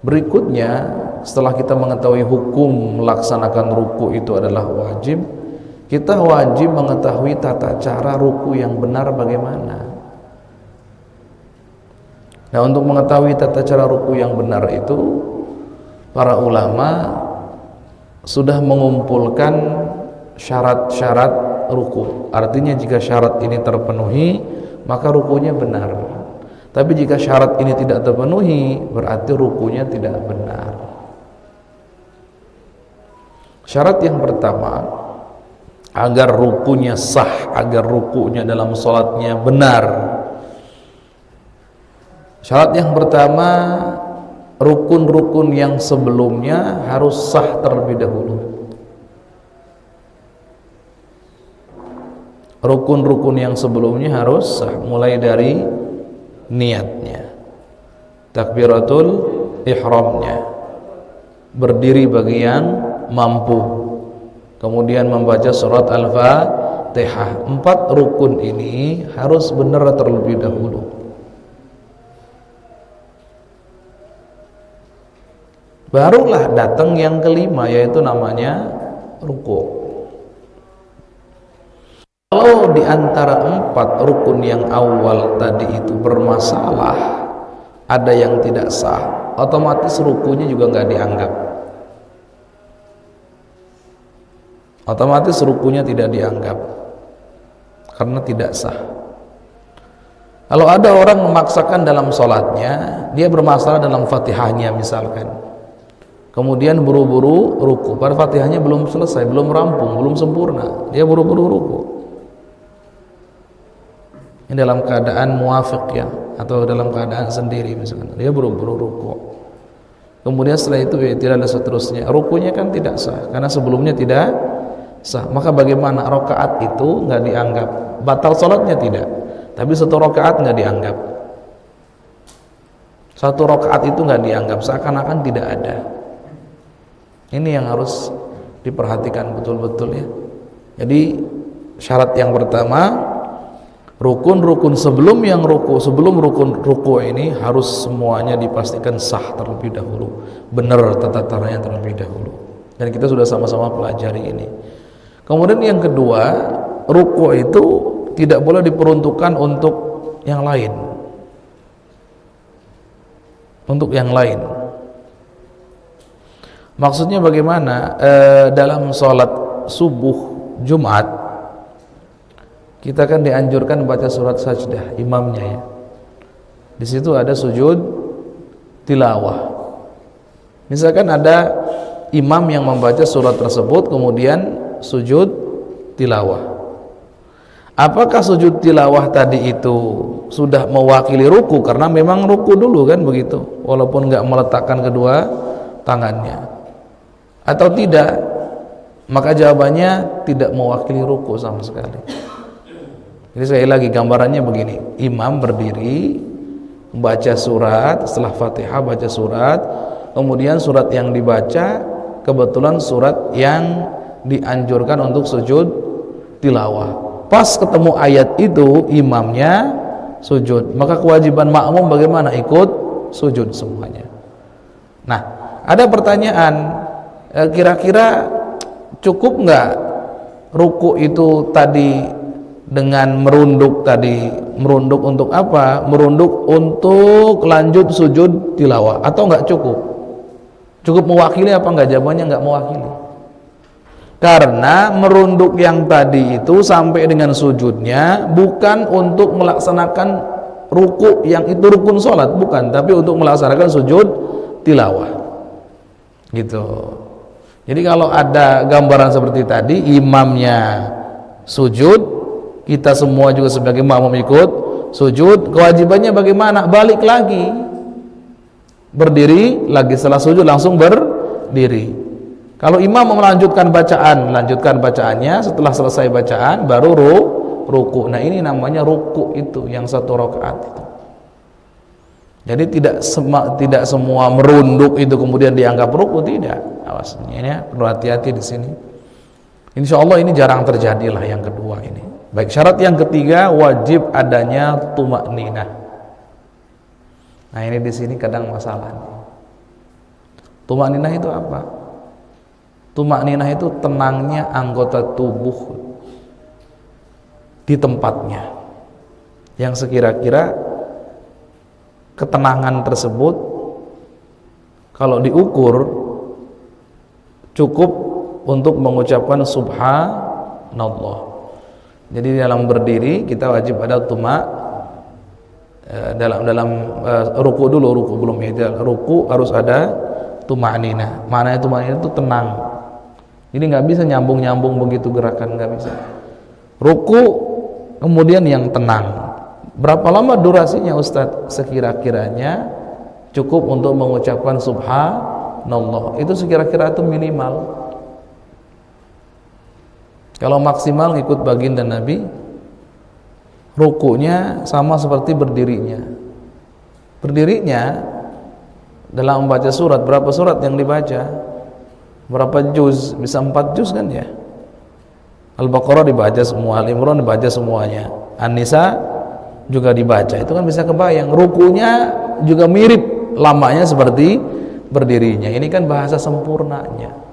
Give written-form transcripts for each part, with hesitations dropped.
Berikutnya, setelah kita mengetahui hukum melaksanakan ruku itu adalah wajib, kita wajib mengetahui tata cara ruku yang benar bagaimana. Nah, untuk mengetahui tata cara ruku yang benar itu, para ulama sudah mengumpulkan syarat-syarat ruku. Artinya jika syarat ini terpenuhi, maka rukunya benar. Tapi jika syarat ini tidak terpenuhi, berarti rukunya tidak benar. Syarat yang pertama, agar rukunya sah, agar rukunya dalam sholatnya benar. Syarat yang pertama, rukun-rukun yang sebelumnya harus sah terlebih dahulu. Rukun-rukun yang sebelumnya harus sah, mulai dari niatnya, takbiratul ihramnya, berdiri bagi yang mampu, kemudian membaca surat Al-Fatihah. 4 rukun ini harus benar terlebih dahulu. Barulah datang yang kelima, yaitu namanya ruku. Kalau di antara 4 rukun yang awal tadi itu bermasalah, ada yang tidak sah, otomatis rukunya juga nggak dianggap. Otomatis rukunya tidak dianggap karena tidak sah. Kalau ada orang memaksakan dalam sholatnya, dia bermasalah dalam fatihahnya misalkan, kemudian buru-buru ruku, pada fatihahnya belum selesai, belum rampung, belum sempurna, dia buru-buru ruku. Ini dalam keadaan muafiq ya, atau dalam keadaan sendiri misalkan, dia buru-buru ruku. Kemudian setelah itu tidak ada seterusnya, rukunya kan tidak sah karena sebelumnya tidak sah. Maka bagaimana? Rakaat itu nggak dianggap batal, sholatnya tidak, tapi 1 rakaat nggak dianggap. 1 rakaat itu nggak dianggap, seakan-akan tidak ada. Ini yang harus diperhatikan betul-betul ya. Jadi syarat yang pertama, rukun-rukun sebelum yang ruku, sebelum rukun ruku ini harus semuanya dipastikan sah terlebih dahulu, benar tata caranya terlebih dahulu. Dan kita sudah sama-sama pelajari ini. Kemudian yang kedua, ruku itu tidak boleh diperuntukkan untuk yang lain. Untuk yang lain. Maksudnya bagaimana? Dalam sholat subuh Jumat, kita kan dianjurkan baca surat sajdah, imamnya ya. Di situ ada sujud tilawah. Misalkan ada imam yang membaca surat tersebut, kemudian sujud tilawah. Apakah sujud tilawah tadi itu sudah mewakili ruku? Karena memang ruku dulu kan begitu, walaupun nggak meletakkan kedua tangannya. Atau tidak? Maka jawabannya tidak mewakili ruku sama sekali. Jadi sekali lagi gambarannya begini, imam berdiri baca surat, setelah Fatihah baca surat, kemudian surat yang dibaca kebetulan surat yang dianjurkan untuk sujud tilawah. Pas ketemu ayat itu imamnya sujud, maka kewajiban makmum bagaimana? Ikut sujud semuanya. Nah, ada pertanyaan, kira-kira cukup nggak ruku itu tadi dengan merunduk tadi? Merunduk untuk apa? Merunduk untuk lanjut sujud tilawah atau enggak cukup? Cukup mewakili apa enggak? Jawabannya enggak mewakili. Karena merunduk yang tadi itu sampai dengan sujudnya bukan untuk melaksanakan ruku yang itu rukun sholat, bukan, tapi untuk melaksanakan sujud tilawah. Gitu. Jadi kalau ada gambaran seperti tadi, imamnya sujud, kita semua juga sebagai makmum ikut sujud, kewajibannya bagaimana? Balik lagi, berdiri lagi, setelah sujud langsung berdiri. Kalau imam melanjutkan bacaan, lanjutkan bacaannya, setelah selesai bacaan baru ruku. Nah ini namanya ruku itu yang 1 rakaat itu. Jadi tidak semua merunduk itu kemudian dianggap ruku, tidak. Awasnya ini perlu hati-hati di sini. Insya Allah ini jarang terjadi lah yang kedua ini. Baik, syarat yang ketiga, wajib adanya tumakninah. Nah ini di sini kadang masalah. Tumakninah itu apa? Tumakninah itu tenangnya anggota tubuh di tempatnya, yang sekira-kira ketenangan tersebut kalau diukur cukup untuk mengucapkan subhanallah. Jadi dalam berdiri kita wajib ada dalam ruku dulu, ruku belum i'tidal. Ruku harus ada tumakninah. Maknanya tumakninah itu tenang. Ini nggak bisa nyambung begitu gerakan, nggak bisa. Ruku kemudian yang tenang. Berapa lama durasinya Ustadz? Sekira-kiranya cukup untuk mengucapkan subhanallah. Itu sekira-kira itu minimal. Kalau maksimal ngikut baginda Nabi, rukunya sama seperti berdirinya. Berdirinya dalam membaca surat, berapa surat yang dibaca? Berapa juz? Bisa 4 juz kan ya? Al-Baqarah dibaca semua, Al-Imran dibaca semuanya, An-Nisa juga dibaca. Itu kan bisa kebayang. Rukunya juga mirip lamanya seperti berdirinya. Ini kan bahasa sempurnanya.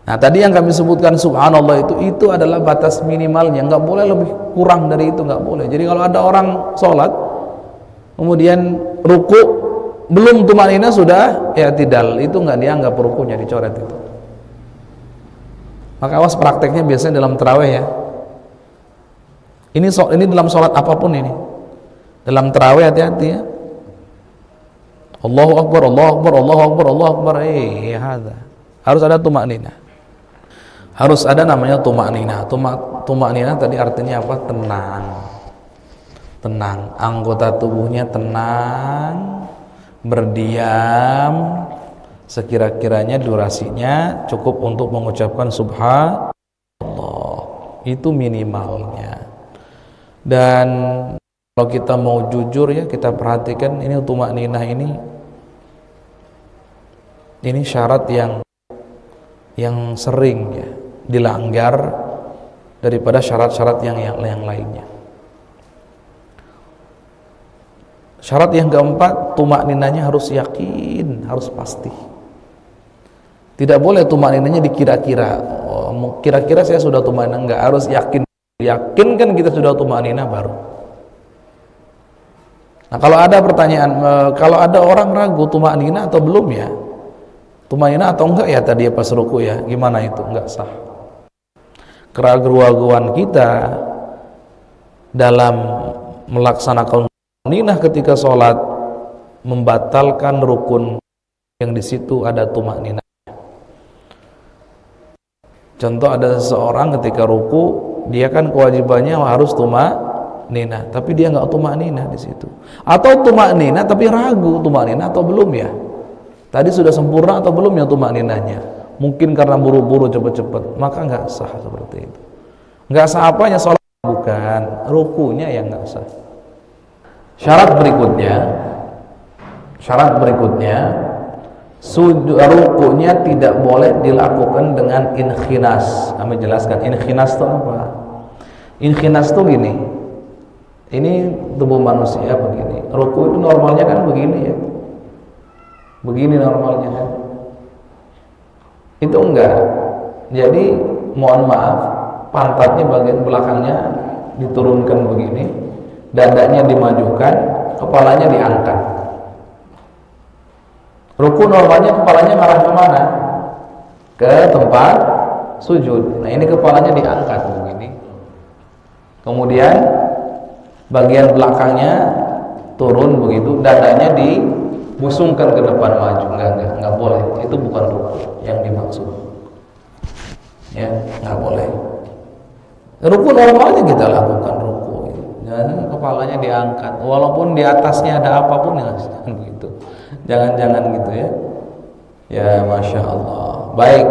Nah, tadi yang kami sebutkan subhanallah itu adalah batas minimalnya, nggak boleh lebih kurang dari itu, nggak boleh. Jadi kalau ada orang sholat kemudian ruku belum tumakninah sudah i'tidal, itu nggak dianggap rukunya, dicoret itu. Maka awas prakteknya biasanya dalam tarawih ya. Ini dalam sholat apapun ini. Dalam tarawih hati-hati ya. Allahu Akbar, Allahu Akbar, Allahu Akbar, Allahu Akbar. Hadza. Harus ada tumakninah. Harus ada namanya tumakninah. Tumakninah tadi artinya apa? Tenang. Tenang. Anggota tubuhnya tenang, berdiam. Sekira-kiranya durasinya cukup untuk mengucapkan subhanallah. Itu minimalnya. Dan kalau kita mau jujur ya, kita perhatikan ini tumakninah ini syarat yang sering ya dilanggar daripada syarat-syarat yang lainnya. Syarat yang keempat, tumakninahnya harus yakin, harus pasti. Tidak boleh tumakninahnya dikira-kira. Kira-kira saya sudah tumakninah, enggak, harus yakin. Yakin kan kita sudah tumakninah baru. Nah, kalau ada pertanyaan, kalau ada orang ragu tumakninah atau belum ya? Tumakninah atau enggak ya tadi pas ruku ya? Gimana itu? Enggak sah. Keraguan kita dalam melaksanakan tumakninah ketika sholat membatalkan rukun yang di situ ada tumakninah. Contoh, ada seseorang ketika ruku, dia kan kewajibannya harus tumakninah, tapi dia nggak tumakninah di situ. Atau tumakninah tapi ragu tumakninah atau belum ya? Tadi sudah sempurna atau belum ya tumakninahnya? Mungkin karena buru-buru cepet-cepet, maka nggak sah seperti itu. Nggak sah apanya? Sholat bukan, rukunya yang nggak sah. Syarat berikutnya, rukunya tidak boleh dilakukan dengan inkhinas. Kami jelaskan inkhinas itu apa? Inkhinas itu gini, ini tubuh manusia begini, ruku itu normalnya kan begini ya, begini normalnya kan, itu enggak. Jadi mohon maaf, pantatnya bagian belakangnya diturunkan begini, dadanya dimajukan, kepalanya diangkat. Ruku normalnya kepalanya ngarah kemana? Ke tempat sujud. Nah, ini kepalanya diangkat begini. Kemudian bagian belakangnya turun begitu, dadanya dibusungkan ke depan maju. Enggak boleh. Itu bukan ruku yang dimaksud. Ya, enggak boleh. Ruku normalnya kita lakukan ruku. Jangan kepalanya diangkat, walaupun di atasnya ada apapun ya, jangan begitu. Jangan gitu ya. Ya, masya Allah. Baik.